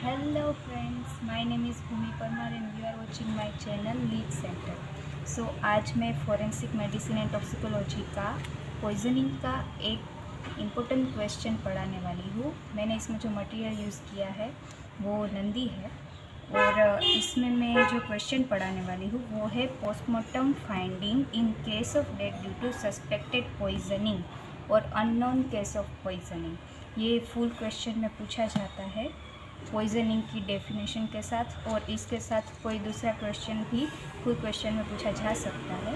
Hello friends, my name is Bhumi Parmar and you are watching my channel lead centre. आज मैं forensic medicine and toxicology का poisoning का एक important question पढ़ाने वाली हूँ। मैंने इसमें जो मटेरियल यूज़ किया है वो नंदी है और इसमें मैं जो क्वेश्चन पढ़ाने वाली हूँ वो है postmortem finding in case of death due to suspected poisoning और अननोन केस ऑफ पॉइजनिंग। ये फुल क्वेश्चन में पूछा जाता है पॉइजनिंग की डेफिनेशन के साथ, और इसके साथ कोई दूसरा क्वेश्चन भी फुल क्वेश्चन में पूछा जा सकता है।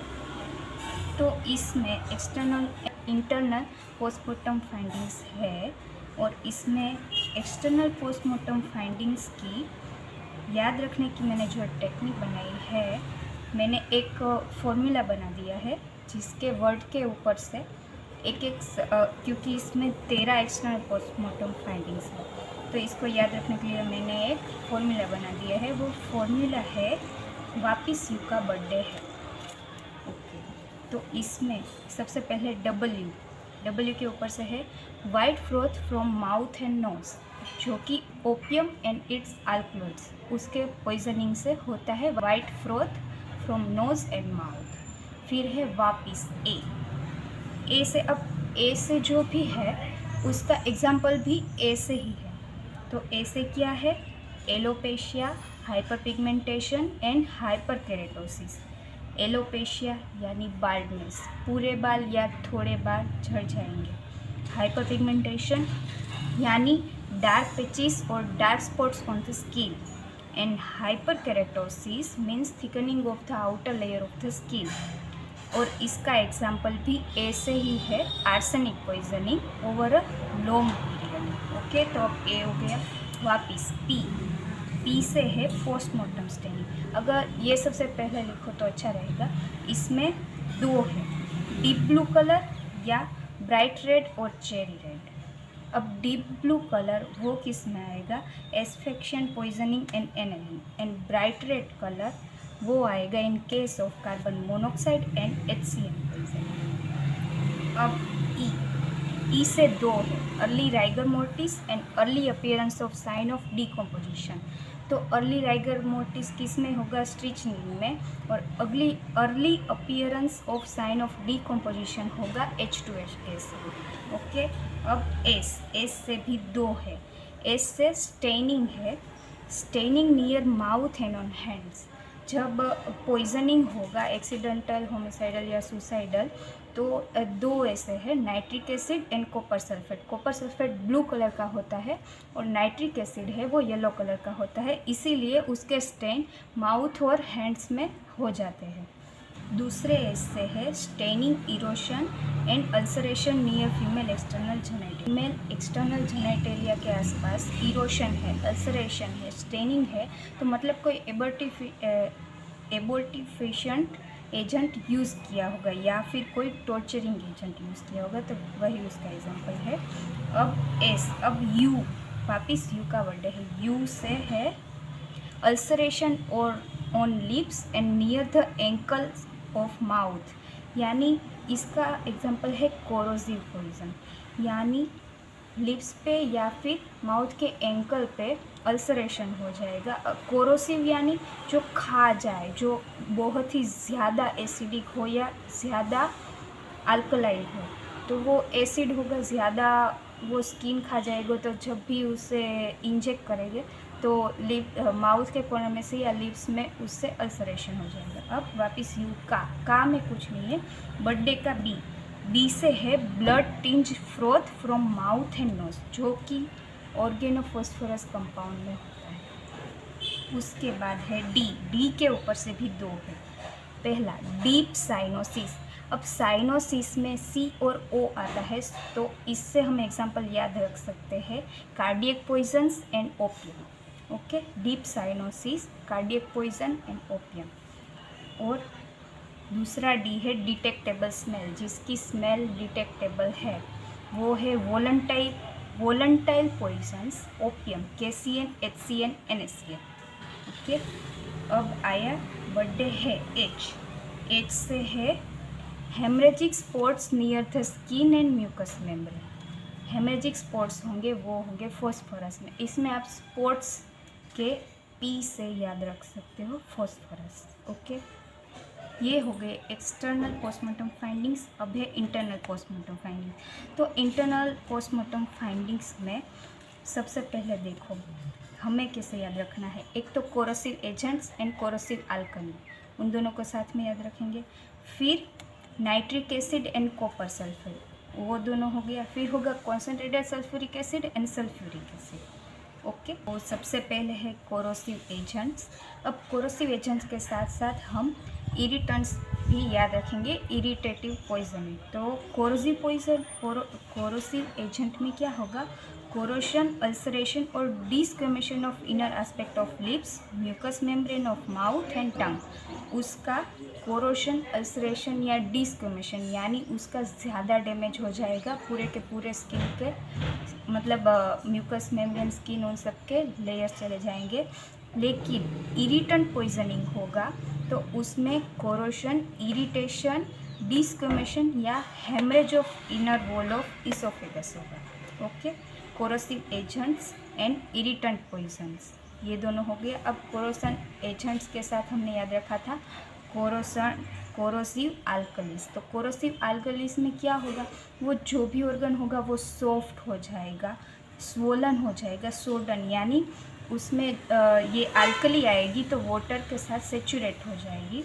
तो इसमें एक्सटर्नल इंटरनल पोस्टमार्टम फाइंडिंग्स है और इसमें एक्सटर्नल पोस्टमार्टम फाइंडिंग्स की याद रखने की मैंने जो टेक्निक बनाई है, मैंने एक फॉर्मूला बना दिया है जिसके वर्ड के ऊपर से एक क्योंकि इसमें 13 एक्सटर्नल पोस्टमार्टम फाइंडिंग्स है तो इसको याद रखने के लिए मैंने एक फॉर्मूला बना दिया है। वो फॉर्मूला है वापिस यू का बर्थडे है। ओके, तो इसमें सबसे पहले डब्ल्यू के ऊपर से है white froth from mouth and nose, जो कि ओपियम एंड इट्स अल्कलॉइड्स उसके पॉइजनिंग से होता है white froth from nose and mouth. फिर है वापिस ए से, अब ए से जो भी है उसका एग्जाम्पल भी ए से ही है। तो ए से क्या है? Alopecia, hyper pigmentation and hyper keratosis. Alopecia यानी बाल्डनेस, पूरे बाल या थोड़े बाल झड़ जाएंगे। हाइपर पिगमेंटेशन यानी डार्क पैचेस और dark spots on the skin. And hyper keratosis means thickening of the outer layer of the skin. और इसका एग्जाम्पल भी ए से ही है, arsenic poisoning over a long period. Okay, तो अब ए हो गया। वापिस पी से है पोस्टमार्टम स्टेनिंग। अगर ये सबसे पहले लिखो तो अच्छा रहेगा। इसमें दो है, डीप ब्लू कलर या ब्राइट रेड और चेरी रेड। अब डीप ब्लू कलर वो किस में आएगा? Asphyxiation poisoning and aniline. And bright red colour वो आएगा in case of carbon monoxide and HCl poisoning. अब ई से दो है, early rigor mortis and early appearance of sign of decomposition. तो अर्ली राइगर मोर्टिस किस में होगा? स्ट्रिचनिन में। और early appearance of sign of decomposition होगा H2S। ओके, अब एस से भी दो है। एस से स्टेनिंग है, staining near mouth and on hands. जब पॉइजनिंग होगा एक्सीडेंटल, होमिसाइडल या सुसाइडल, तो दो ऐसे है, nitric acid and copper sulphate. Copper sulphate blue colour का होता है और नाइट्रिक एसिड है वो येलो कलर का होता है, इसीलिए उसके स्टेन माउथ और हैंड्स में हो जाते हैं। दूसरे एस से है staining, erosion and ulceration near female external genitalia. Female external genitalia के आसपास इरोशन है, अल्सरेशन है, स्टेनिंग है, तो मतलब कोई एबोर्टिफिशेंट एजेंट यूज़ किया होगा या फिर कोई टॉर्चरिंग एजेंट यूज़ किया होगा, तो वही उसका एग्जांपल है। अब एस, अब यू, वापिस यू का वर्ड है। यू से है अल्सरेशन और on lips and near the ankle of mouth, यानी इसका एग्जांपल है कोरोसिव पॉइजन, यानी लिप्स पे या फिर माउथ के एंकल पे अल्सरेशन हो जाएगा। कोरोसिव यानी जो खा जाए, जो बहुत ही ज़्यादा एसिडिक हो या ज़्यादा अल्कलाइन हो, तो वो एसिड होगा ज़्यादा, वो स्किन खा जाएगा, तो जब भी उसे इंजेक्ट करेंगे तो लिप माउथ के कॉर्नर में से या लिप्स में उससे अल्सरेशन हो जाएगा। अब वापस यू का में कुछ नहीं है। बर्थडे का बी से है blood tinge froth from mouth and nose, जो कि ऑर्गेनोफॉस्फोरस कंपाउंड में होता है। उसके बाद है डी के ऊपर से भी दो है। पहला डीप साइनोसिस। अब साइनोसिस में सी और ओ आता है, तो इससे हम एग्जांपल याद रख सकते हैं cardiac poisons and opium. Okay, deep cyanosis, cardiac poison and opium. और दूसरा डी है डिटेक्टेबल स्मेल, जिसकी स्मेल डिटेक्टेबल है, वो है volatile poisons, opium, KCN, HCN, NaCN। Okay, अब आया बर्थडे है एच से है haemorrhagic spots near the skin and mucous membrane. Haemorrhagic spots होंगे वो होंगे फॉस्फोरस में। इसमें आप स्पॉट्स के पी से याद रख सकते हो फॉस्फोरस। ओके, ये हो गए एक्सटर्नल पोस्टमार्टम फाइंडिंग्स। अब है इंटरनल पोस्टमार्टम फाइंडिंग्स। तो इंटरनल पोस्टमार्टम फाइंडिंग्स में सबसे पहले देखो हमें कैसे याद रखना है। एक तो corrosive agents and corrosive alkali, उन दोनों को साथ में याद रखेंगे। फिर nitric acid and copper sulphate, वो दोनों हो गया। फिर होगा concentrated sulphuric acid and sulphuric acid. Okay, तो सबसे पहले है कोरोसिव एजेंट्स। अब कोरोसिव एजेंट्स के साथ साथ हम इरिटेंट्स भी याद रखेंगे, इरिटेटिव पॉइजनिंग। तो कोरोसिव एजेंट में क्या होगा, कोरोशन, अल्सरेशन और desquamation of inner aspect of lips, mucus membrane of mouth and tongue. उसका कोरोशन, अल्सरेशन या डिस्क्वेमेशन यानी उसका ज़्यादा डैमेज हो जाएगा पूरे के पूरे स्किन के, मतलब म्यूकस मेम्ब्रेन, स्किन, उन सब के लेयर्स चले जाएंगे। लेकिन इरिटेंट पॉइजनिंग होगा तो उसमें कोरोशन, इरिटेशन, डिस्क्वेमेशन या haemorrhage of inner wall of oesophagus होगा। Okay, corrosive agents and irritant poisons, ये दोनों हो गए। अब कोरोसन एजेंट्स के साथ हमने याद रखा था कोरोसिव अल्कलीज। तो कोरोसिव अल्कलीज में क्या होगा, वो जो भी ऑर्गन होगा वो सॉफ्ट हो जाएगा, स्वोलन हो जाएगा, सोडन, यानी उसमें ये अल्कली आएगी तो वाटर के साथ सेचुरेट हो जाएगी,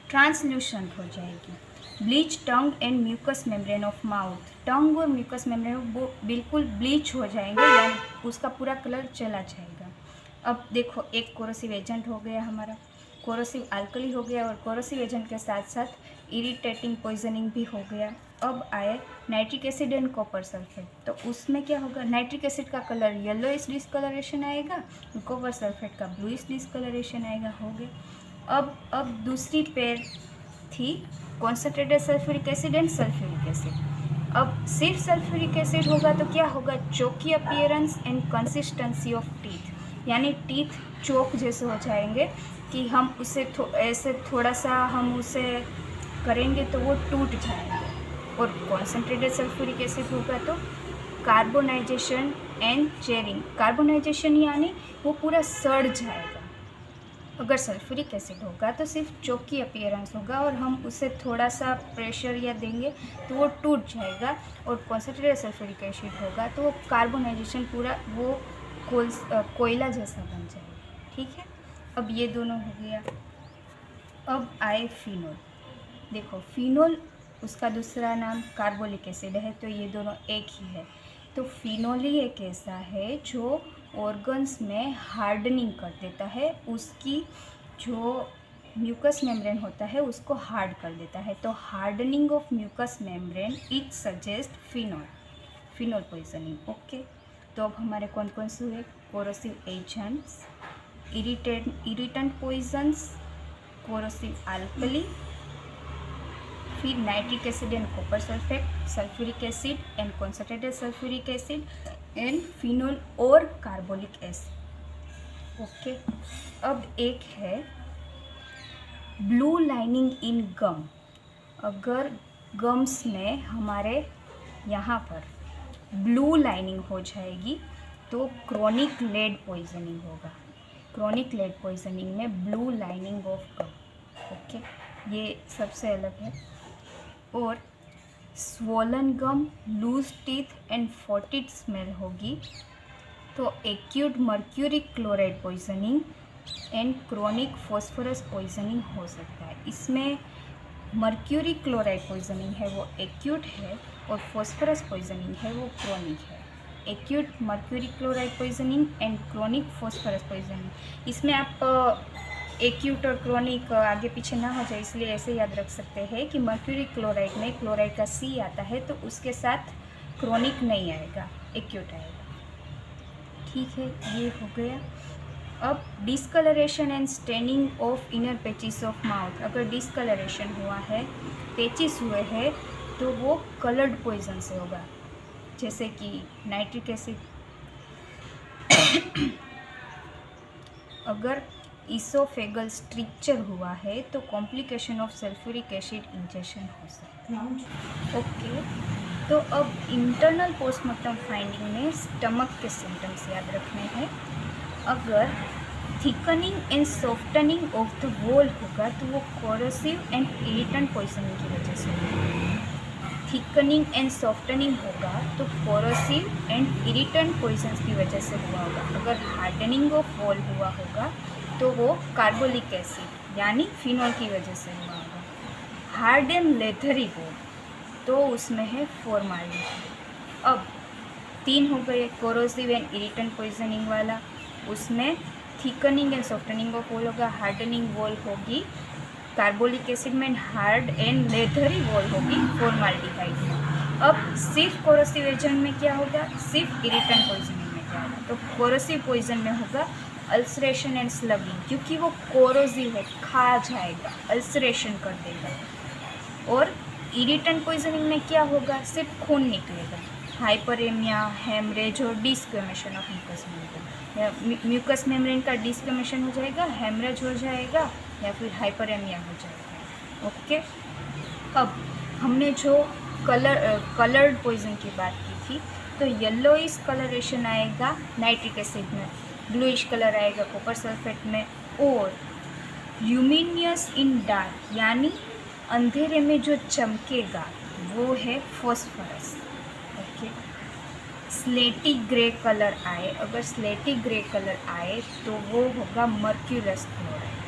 ट्रांसल्यूशेंट हो जाएगी। Bleach tongue and mucous membrane of mouth, tongue और म्यूकस मेम्ब्रेन वो बिल्कुल ब्लीच हो जाएंगे, यानी उसका पूरा कलर चला जाएगा। अब देखो एक कोरोसिव एजेंट हो गया हमारा, कोरोसिव अल्कली हो गया और कोरोसिव एजेंट के साथ साथ इरिटेटिंग पॉइजनिंग भी हो गया। अब आए nitric acid and copper sulphate. तो उसमें क्या होगा, नाइट्रिक एसिड का कलर येलोइश डिस्कलरेशन आएगा, कॉपर सल्फेट का ब्लूइश डिस्कलरेशन आएगा। हो गया। अब दूसरी पेयर थी concentrated sulphuric acid and sulphuric acid. अब सिर्फ सल्फ्यूरिक एसिड होगा तो क्या होगा, चोकी appearance and consistency of teeth, यानी टीथ चोक जैसे हो जाएंगे कि हम उसे ऐसे थोड़ा सा हम उसे करेंगे तो वो टूट जाएंगे। और कॉन्सेंट्रेटेड सल्फ्यूरिक एसिड होगा तो कार्बोनाइजेशन एंड चेरिंग, कार्बोनाइजेशन यानी वो पूरा सड़ जाएगा। अगर सल्फ्यूरिक एसिड होगा तो सिर्फ चोकी अपीयरेंस होगा और हम उसे थोड़ा सा प्रेशर या देंगे तो वो टूट जाएगा। और कॉन्सेंट्रेटेड सल्फ्यूरिक एसिड होगा तो वो कार्बोनाइजेशन पूरा वो कोयला जैसा बन जाएगा। ठीक है, अब ये दोनों हो गया। अब आए फिनोल। देखो फिनोल उसका दूसरा नाम कार्बोलिक एसिड है, तो ये दोनों एक ही है। तो फिनोल ही एक ऐसा है जो ऑर्गन्स में हार्डनिंग कर देता है, उसकी जो म्यूकस मेम्ब्रेन होता है उसको हार्ड कर देता है। तो hardening of mucous membrane it suggest phenol poisoning. Okay, तो अब हमारे कौन कौन से हुए, corrosive agents, irritant poisons, corrosive alkali, फिर nitric acid and copper sulphate, sulphuric acid and concentrated sulphuric acid and phenol और कार्बोलिक एसिड। ओके, अब एक है ब्लू लाइनिंग इन गम। अगर गम्स में हमारे यहाँ पर ब्लू लाइनिंग हो जाएगी तो क्रोनिक लेड पॉइजनिंग होगा। क्रोनिक लेड पॉइजनिंग में blue lining of gum. Okay, ये सबसे अलग है। और swollen gum, loose teeth and foetid smell होगी तो acute mercury chloride poisoning and chronic phosphorus poisoning हो सकता है। इसमें मर्क्यूरी क्लोराइड पॉइजनिंग है वो एक्यूट है और फॉस्फोरस पॉइजनिंग है वो क्रोनिक है। Acute mercury chloride poisoning and chronic phosphorus poisoning. इसमें आप एक्यूट और क्रोनिक आगे पीछे ना हो जाए इसलिए ऐसे याद रख सकते हैं कि मर्क्यूरी क्लोराइड में क्लोराइड का सी आता है तो उसके साथ क्रोनिक नहीं आएगा, एक्यूट आएगा। ठीक है, ये हो गया। अब discolouration and staining of inner patches of mouth. अगर डिस्कलरेशन हुआ है, पैचेस हुए हैं तो वो कलर्ड पॉइजन से होगा, जैसे कि नाइट्रिक एसिड। अगर इसोफेगल स्ट्रिक्चर हुआ है तो complication of sulphuric acid injection हो सकता है। ओके, तो अब इंटरनल पोस्टमार्टम फाइंडिंग में स्टमक के सिम्टम्स याद रखने हैं। अगर thickening and softening of the wall होगा तो वो कोरोसिव एंड इरिटेंट पॉइजनिंग की वजह से होगा। थिकनिंग एंड सॉफ्टनिंग होगा तो कोरोसिव एंड इरिटेंट पॉइजन्स की वजह से हुआ होगा। अगर हार्डनिंग ऑफ वॉल हुआ होगा तो वो कार्बोलिक एसिड यानी फिनॉल की वजह से हुआ होगा। हार्ड एंड लेथरी वॉल तो उसमें है फॉर्माल्डिहाइड। अब 3 हो गए, कोरोसिव एंड इरिटेंट पॉइजनिंग वाला, उसमें thickening and softening of wall होगा, हार्डनिंग वॉल होगी कार्बोलिक एसिड में, हार्ड एंड लेथरी वॉल होगी फॉर्माल्डिहाइड में। अब सिर्फ कोरोसिव एजेंट में क्या होगा, सिर्फ इरिटेंट पॉइजनिंग में क्या होगा, तो कोरोसिव पॉइजन में होगा अल्सरेशन एंड स्लगिंग, क्योंकि वो कोरोसिव है, खा जाएगा, अल्सरेशन कर देगा। और इरिटेंट पॉइजनिंग में क्या होगा, सिर्फ खून निकलेगा, हाइपरेमिया, हेमरेज और desquamation of mucous membrane. Mucous membrane का डिस्क्वेमेशन हो जाएगा, हेमरेज हो जाएगा या फिर हाइपरेमिया हो जाएगा। ओके, अब हमने जो कलर्ड पॉइजन की बात की थी, तो येलोइश कलरेशन आएगा नाइट्रिक एसिड में, ब्लूइश कलर आएगा कॉपर सल्फेट में, और ल्यूमिनियस इन डार्क यानी अंधेरे में जो चमकेगा वो है फॉस्फोरस। ओके, स्लेटी ग्रे कलर आए, अगर स्लेटी ग्रे कलर आए तो वो होगा mercurous chloride.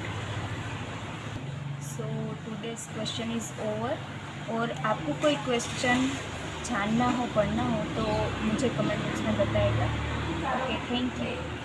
So today's question is over. और आपको कोई क्वेश्चन जानना हो, पढ़ना हो तो मुझे कमेंट बॉक्स में बताएगा। Okay, thank you.